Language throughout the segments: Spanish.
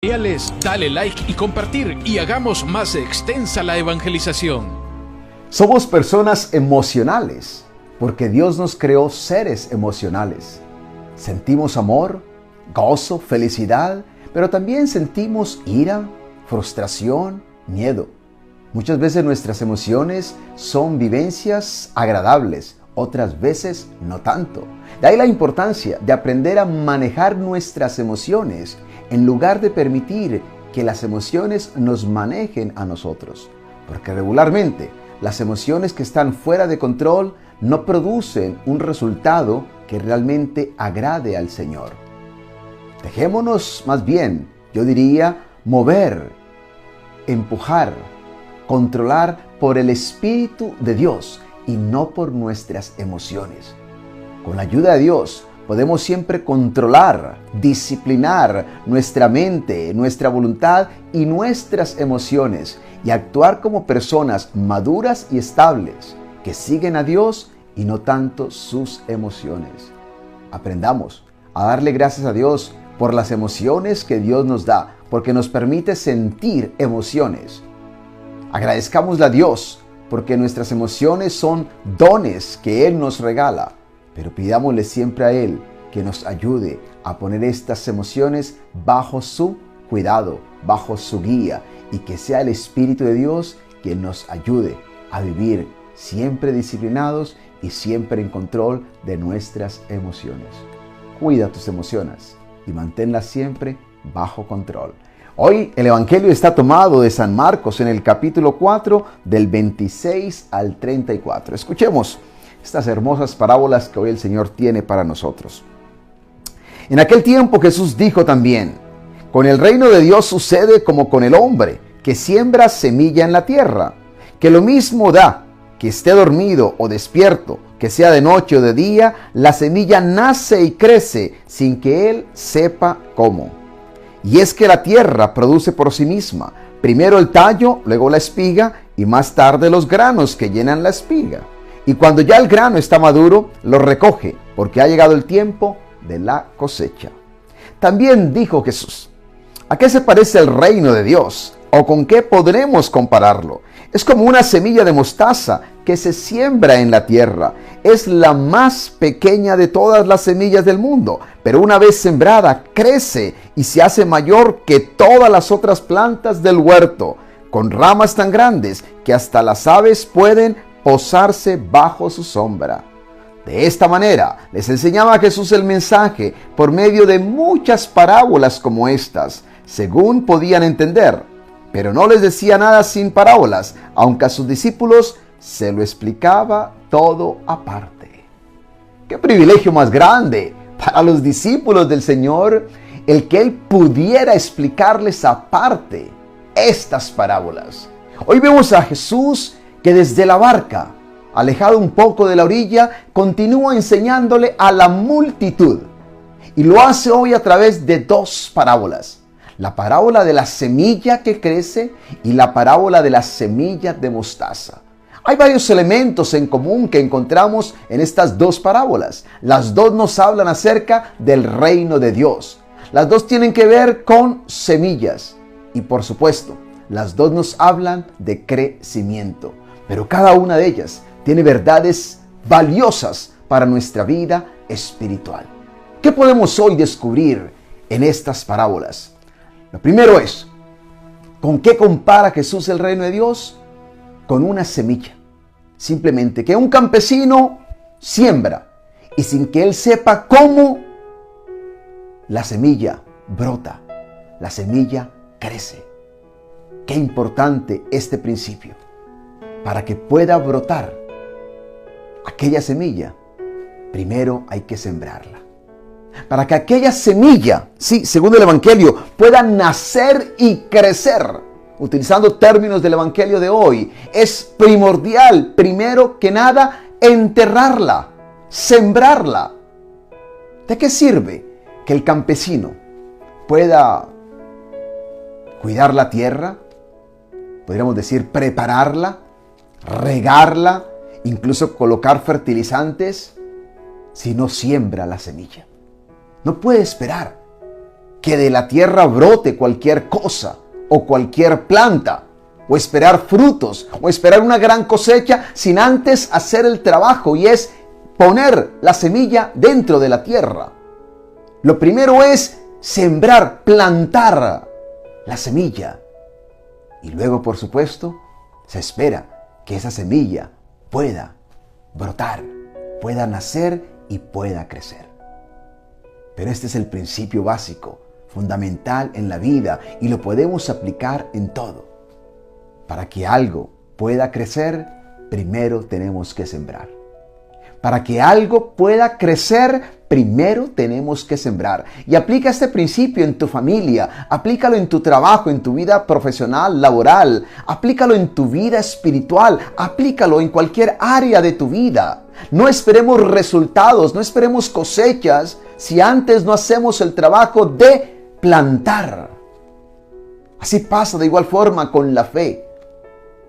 Dale like y compartir y hagamos más extensa la evangelización. Somos personas emocionales porque Dios nos creó seres emocionales. Sentimos amor, gozo, felicidad, pero también sentimos ira, frustración, miedo. Muchas veces nuestras emociones son vivencias agradables, otras veces no tanto. De ahí la importancia de aprender a manejar nuestras emociones en lugar de permitir que las emociones nos manejen a nosotros. Porque regularmente las emociones que están fuera de control no producen un resultado que realmente agrade al Señor. Dejémonos más bien, yo diría, mover, empujar, controlar por el Espíritu de Dios y no por nuestras emociones. Con la ayuda de Dios podemos siempre controlar, disciplinar nuestra mente, nuestra voluntad y nuestras emociones y actuar como personas maduras y estables que siguen a Dios y no tanto sus emociones. Aprendamos a darle gracias a Dios por las emociones que Dios nos da, porque nos permite sentir emociones. Agradezcámosle a Dios porque nuestras emociones son dones que Él nos regala. Pero pidámosle siempre a Él que nos ayude a poner estas emociones bajo su cuidado, bajo su guía, y que sea el Espíritu de Dios quien nos ayude a vivir siempre disciplinados y siempre en control de nuestras emociones. Cuida tus emociones y manténlas siempre bajo control. Hoy el Evangelio está tomado de San Marcos en el capítulo 4 del 26 al 34. Escuchemos estas hermosas parábolas que hoy el Señor tiene para nosotros. En aquel tiempo Jesús dijo también: con el reino de Dios sucede como con el hombre que siembra semilla en la tierra, que lo mismo da, que esté dormido o despierto, que sea de noche o de día, la semilla nace y crece sin que él sepa cómo. Y es que la tierra produce por sí misma, primero el tallo, luego la espiga y más tarde los granos que llenan la espiga. Y cuando ya el grano está maduro, lo recoge, porque ha llegado el tiempo de la cosecha. También dijo Jesús: ¿a qué se parece el reino de Dios? ¿O con qué podremos compararlo? Es como una semilla de mostaza que se siembra en la tierra. Es la más pequeña de todas las semillas del mundo, pero una vez sembrada, crece y se hace mayor que todas las otras plantas del huerto, con ramas tan grandes que hasta las aves pueden posarse bajo su sombra. De esta manera les enseñaba Jesús el mensaje por medio de muchas parábolas como estas, según podían entender, pero no les decía nada sin parábolas, aunque a sus discípulos se lo explicaba todo aparte. ¡Qué privilegio más grande para los discípulos del Señor el que Él pudiera explicarles aparte estas parábolas! Hoy vemos a Jesús que desde la barca, alejado un poco de la orilla, continúa enseñándole a la multitud. Y lo hace hoy a través de dos parábolas: la parábola de la semilla que crece y la parábola de la semilla de mostaza. Hay varios elementos en común que encontramos en estas dos parábolas. Las dos nos hablan acerca del reino de Dios. Las dos tienen que ver con semillas. Y por supuesto, las dos nos hablan de crecimiento. Pero cada una de ellas tiene verdades valiosas para nuestra vida espiritual. ¿Qué podemos hoy descubrir en estas parábolas? Lo primero es, ¿con qué compara Jesús el reino de Dios? Con una semilla. Simplemente que un campesino siembra y sin que él sepa cómo, la semilla brota, la semilla crece. Qué importante este principio. Para que pueda brotar aquella semilla, primero hay que sembrarla. Para que aquella semilla, sí, según el Evangelio, pueda nacer y crecer, utilizando términos del Evangelio de hoy, es primordial, primero que nada, enterrarla, sembrarla. ¿De qué sirve que el campesino pueda cuidar la tierra? Podríamos decir, prepararla, regarla, incluso colocar fertilizantes, si no siembra la semilla. No puede esperar que de la tierra brote cualquier cosa o cualquier planta, o esperar frutos, o esperar una gran cosecha sin antes hacer el trabajo, y es poner la semilla dentro de la tierra. Lo primero es sembrar, plantar la semilla. Y luego, por supuesto, se espera que esa semilla pueda brotar, pueda nacer y pueda crecer. Pero este es el principio básico, fundamental en la vida, y lo podemos aplicar en todo. Para que algo pueda crecer, primero tenemos que sembrar. Para que algo pueda crecer, primero tenemos que sembrar. Y aplica este principio en tu familia, aplícalo en tu trabajo, en tu vida profesional, laboral, aplícalo en tu vida espiritual, aplícalo en cualquier área de tu vida. No esperemos resultados, no esperemos cosechas si antes no hacemos el trabajo de plantar. Así pasa de igual forma con la fe.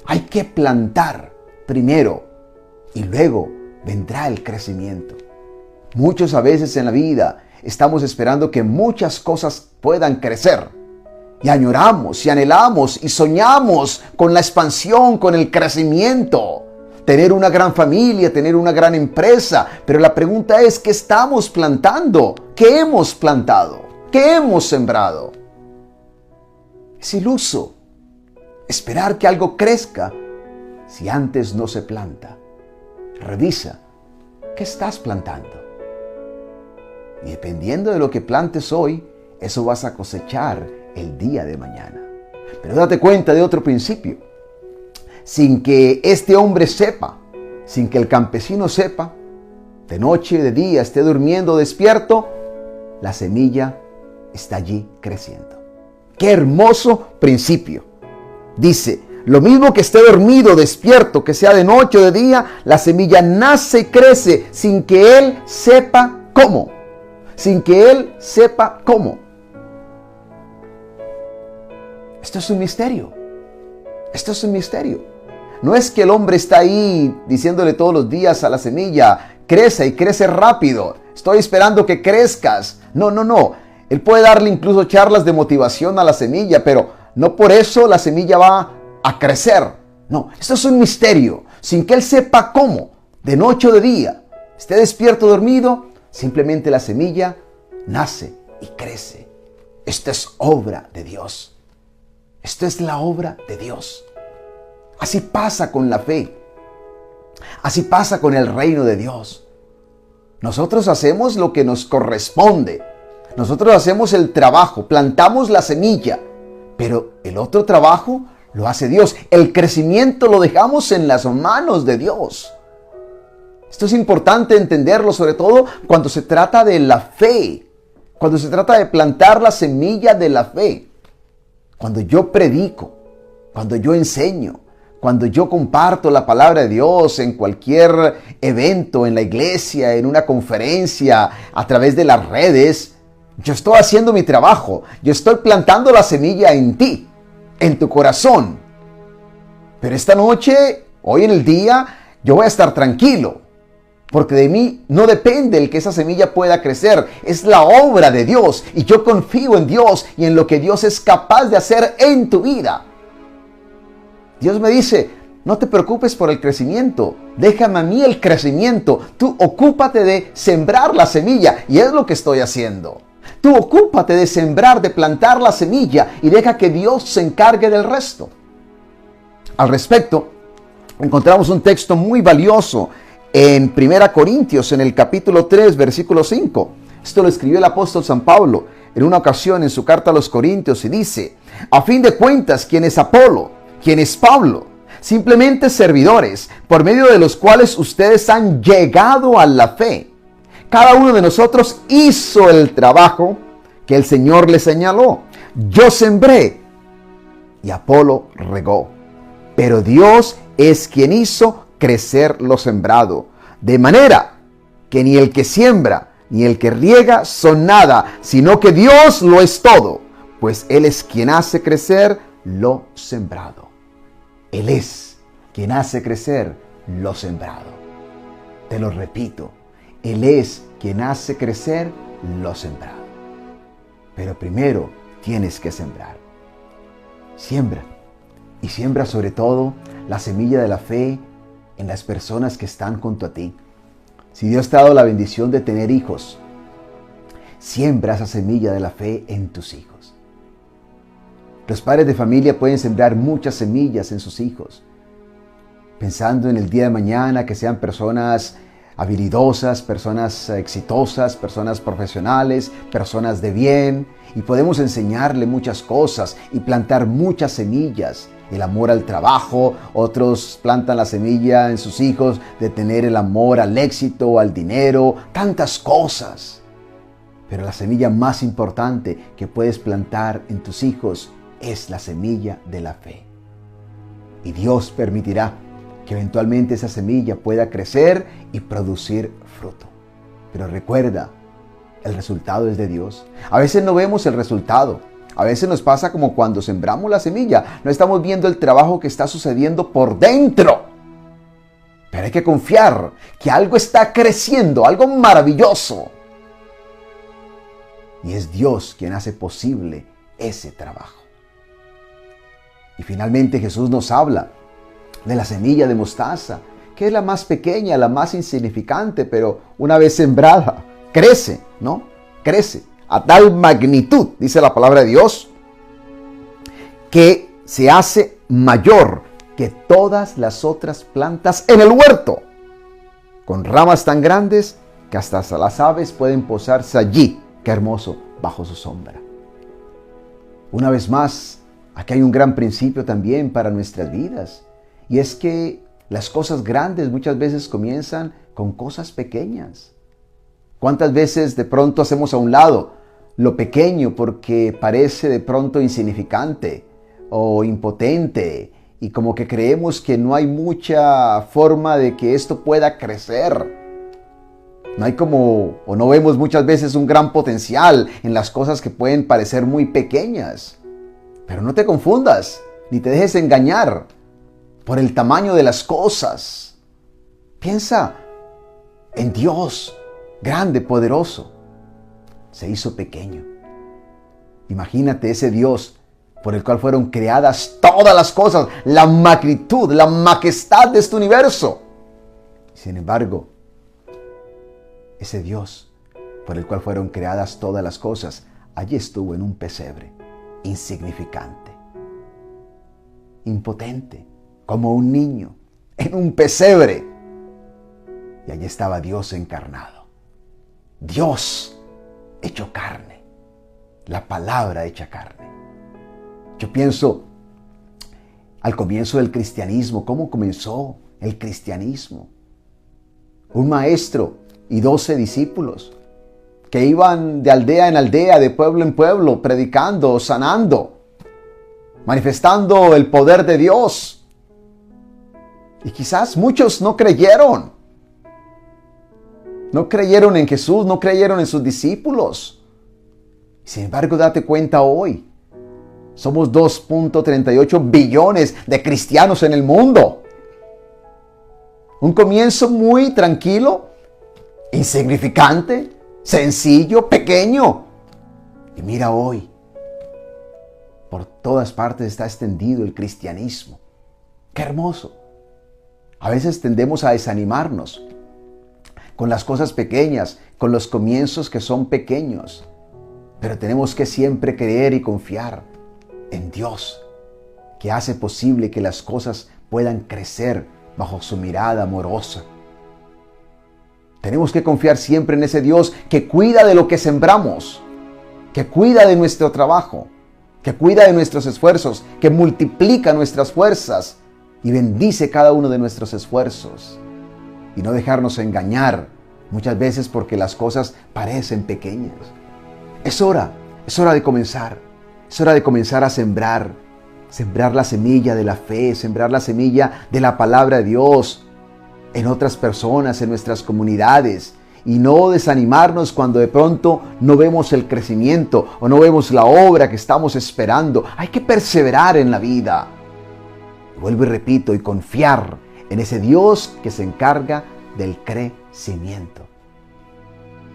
Hay que plantar primero y luego vendrá el crecimiento. Muchos a veces en la vida estamos esperando que muchas cosas puedan crecer. Y añoramos y anhelamos y soñamos con la expansión, con el crecimiento. Tener una gran familia, tener una gran empresa. Pero la pregunta es, ¿qué estamos plantando? ¿Qué hemos plantado? ¿Qué hemos sembrado? Es iluso esperar que algo crezca si antes no se planta. Revisa, ¿qué estás plantando? Y dependiendo de lo que plantes hoy, eso vas a cosechar el día de mañana. Pero date cuenta de otro principio. Sin que este hombre sepa, sin que el campesino sepa, de noche, de día, esté durmiendo, despierto, la semilla está allí creciendo. ¡Qué hermoso principio! Dice, lo mismo que esté dormido, despierto, que sea de noche o de día, la semilla nace y crece sin que él sepa cómo. Sin que él sepa cómo. Esto es un misterio. Esto es un misterio. No es que el hombre está ahí diciéndole todos los días a la semilla, crece y crece rápido. Estoy esperando que crezcas. No. Él puede darle incluso charlas de motivación a la semilla, pero no por eso la semilla va a crecer. No, esto es un misterio. Sin que él sepa cómo, de noche o de día, esté despierto o dormido, simplemente la semilla nace y crece. Esto es obra de Dios. Esto es la obra de Dios. Así pasa con la fe. Así pasa con el reino de Dios. Nosotros hacemos lo que nos corresponde. Nosotros hacemos el trabajo, plantamos la semilla, pero el otro trabajo lo hace Dios. El crecimiento lo dejamos en las manos de Dios. Esto es importante entenderlo, sobre todo cuando se trata de la fe, cuando se trata de plantar la semilla de la fe. Cuando yo predico, cuando yo enseño, cuando yo comparto la palabra de Dios en cualquier evento, en la iglesia, en una conferencia, a través de las redes, yo estoy haciendo mi trabajo. Yo estoy plantando la semilla en ti, en tu corazón. Pero esta noche, hoy en el día, yo voy a estar tranquilo. Porque de mí no depende el que esa semilla pueda crecer. Es la obra de Dios. Y yo confío en Dios y en lo que Dios es capaz de hacer en tu vida. Dios me dice, no te preocupes por el crecimiento. Déjame a mí el crecimiento. Tú ocúpate de sembrar la semilla. Y es lo que estoy haciendo. Tú ocúpate de sembrar, de plantar la semilla. Y deja que Dios se encargue del resto. Al respecto, encontramos un texto muy valioso en 1 Corintios, en el capítulo 3, versículo 5. Esto lo escribió el apóstol San Pablo en una ocasión en su carta a los Corintios y dice, a fin de cuentas, ¿quién es Apolo? ¿Quién es Pablo? Simplemente servidores, por medio de los cuales ustedes han llegado a la fe. Cada uno de nosotros hizo el trabajo que el Señor le señaló. Yo sembré y Apolo regó, pero Dios es quien hizo crecer lo sembrado, de manera que ni el que siembra ni el que riega son nada, sino que Dios lo es todo, pues Él es quien hace crecer lo sembrado. Él es quien hace crecer lo sembrado. Te lo repito, Él es quien hace crecer lo sembrado. Pero primero tienes que sembrar. Siembra. Y siembra sobre todo la semilla de la fe en las personas que están junto a ti. Si Dios te ha dado la bendición de tener hijos, siembra esa semilla de la fe en tus hijos. Los padres de familia pueden sembrar muchas semillas en sus hijos, pensando en el día de mañana que sean personas habilidosas, personas exitosas, personas profesionales, personas de bien, y podemos enseñarle muchas cosas y plantar muchas semillas. El amor al trabajo, otros plantan la semilla en sus hijos de tener el amor al éxito, al dinero, tantas cosas. Pero la semilla más importante que puedes plantar en tus hijos es la semilla de la fe. Y Dios permitirá que eventualmente esa semilla pueda crecer y producir fruto. Pero recuerda, el resultado es de Dios. A veces no vemos el resultado. A veces nos pasa como cuando sembramos la semilla. No estamos viendo el trabajo que está sucediendo por dentro. Pero hay que confiar que algo está creciendo, algo maravilloso. Y es Dios quien hace posible ese trabajo. Y finalmente Jesús nos habla de la semilla de mostaza, que es la más pequeña, la más insignificante, pero una vez sembrada, crece, ¿no? Crece a tal magnitud, dice la palabra de Dios, que se hace mayor que todas las otras plantas en el huerto, con ramas tan grandes que hasta las aves pueden posarse allí. Qué hermoso, bajo su sombra. Una vez más, aquí hay un gran principio también para nuestras vidas, y es que las cosas grandes muchas veces comienzan con cosas pequeñas. ¿Cuántas veces de pronto hacemos a un lado lo pequeño porque parece de pronto insignificante o impotente y como que creemos que no hay mucha forma de que esto pueda crecer? No hay como, o no vemos muchas veces un gran potencial en las cosas que pueden parecer muy pequeñas. Pero no te confundas, ni te dejes engañar por el tamaño de las cosas. Piensa en Dios, grande, poderoso. Se hizo pequeño. Imagínate ese Dios por el cual fueron creadas todas las cosas, la magnitud, la majestad de este universo. Sin embargo, ese Dios por el cual fueron creadas todas las cosas, allí estuvo en un pesebre, insignificante, impotente, como un niño, en un pesebre. Y allí estaba Dios encarnado. Dios hecho carne, la palabra hecha carne. Yo pienso al comienzo del cristianismo, ¿cómo comenzó el cristianismo? Un maestro y 12 discípulos que iban de aldea en aldea, de pueblo en pueblo, predicando, sanando, manifestando el poder de Dios. Y quizás muchos no creyeron. No creyeron en Jesús, no creyeron en sus discípulos. Sin embargo, date cuenta hoy. Somos 2.38 billones de cristianos en el mundo. Un comienzo muy tranquilo, insignificante, sencillo, pequeño. Y mira hoy, por todas partes está extendido el cristianismo. ¡Qué hermoso! A veces tendemos a desanimarnos con las cosas pequeñas, con los comienzos que son pequeños. Pero tenemos que siempre creer y confiar en Dios, que hace posible que las cosas puedan crecer bajo su mirada amorosa. Tenemos que confiar siempre en ese Dios que cuida de lo que sembramos, que cuida de nuestro trabajo, que cuida de nuestros esfuerzos, que multiplica nuestras fuerzas y bendice cada uno de nuestros esfuerzos. Y no dejarnos engañar muchas veces porque las cosas parecen pequeñas. Es hora de comenzar. Es hora de comenzar a sembrar la semilla de la fe, sembrar la semilla de la palabra de Dios en otras personas, en nuestras comunidades. Y no desanimarnos cuando de pronto no vemos el crecimiento o no vemos la obra que estamos esperando. Hay que perseverar en la vida. Vuelvo y repito, y confiar en ese Dios que se encarga del crecimiento.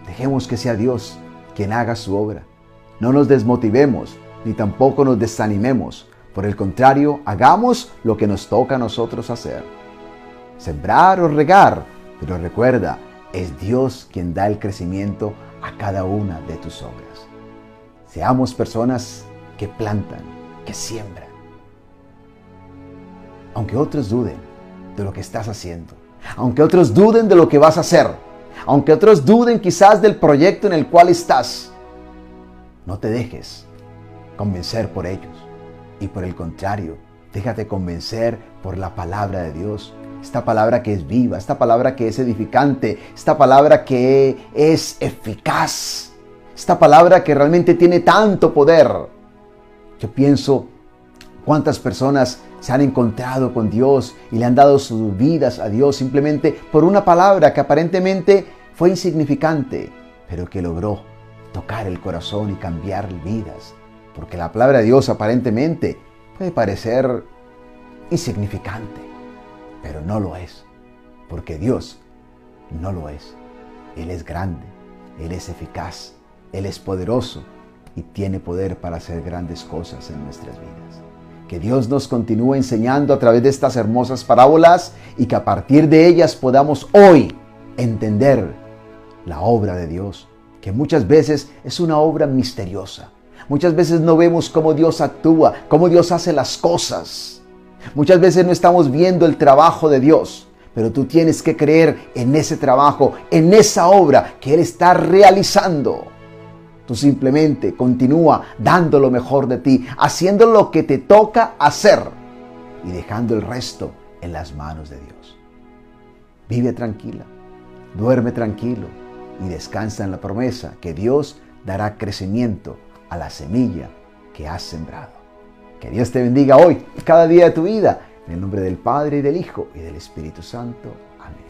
Dejemos que sea Dios quien haga su obra. No nos desmotivemos, ni tampoco nos desanimemos. Por el contrario, hagamos lo que nos toca a nosotros hacer. Sembrar o regar, pero recuerda, es Dios quien da el crecimiento a cada una de tus obras. Seamos personas que plantan, que siembran. Aunque otros duden de lo que estás haciendo, aunque otros duden de lo que vas a hacer, aunque otros duden quizás del proyecto en el cual estás, no te dejes convencer por ellos. Y por el contrario, déjate convencer por la palabra de Dios. Esta palabra que es viva, esta palabra que es edificante, esta palabra que es eficaz, esta palabra que realmente tiene tanto poder. Yo pienso cuántas personas se han encontrado con Dios y le han dado sus vidas a Dios simplemente por una palabra que aparentemente fue insignificante, pero que logró tocar el corazón y cambiar vidas. Porque la palabra de Dios aparentemente puede parecer insignificante, pero no lo es, porque Dios no lo es. Él es grande, Él es eficaz, Él es poderoso y tiene poder para hacer grandes cosas en nuestras vidas. Que Dios nos continúe enseñando a través de estas hermosas parábolas y que a partir de ellas podamos hoy entender la obra de Dios, que muchas veces es una obra misteriosa. Muchas veces no vemos cómo Dios actúa, cómo Dios hace las cosas. Muchas veces no estamos viendo el trabajo de Dios, pero tú tienes que creer en ese trabajo, en esa obra que Él está realizando. Tú simplemente continúa dando lo mejor de ti, haciendo lo que te toca hacer y dejando el resto en las manos de Dios. Vive tranquila, duerme tranquilo y descansa en la promesa que Dios dará crecimiento a la semilla que has sembrado. Que Dios te bendiga hoy y cada día de tu vida. En el nombre del Padre, y del Hijo, y del Espíritu Santo. Amén.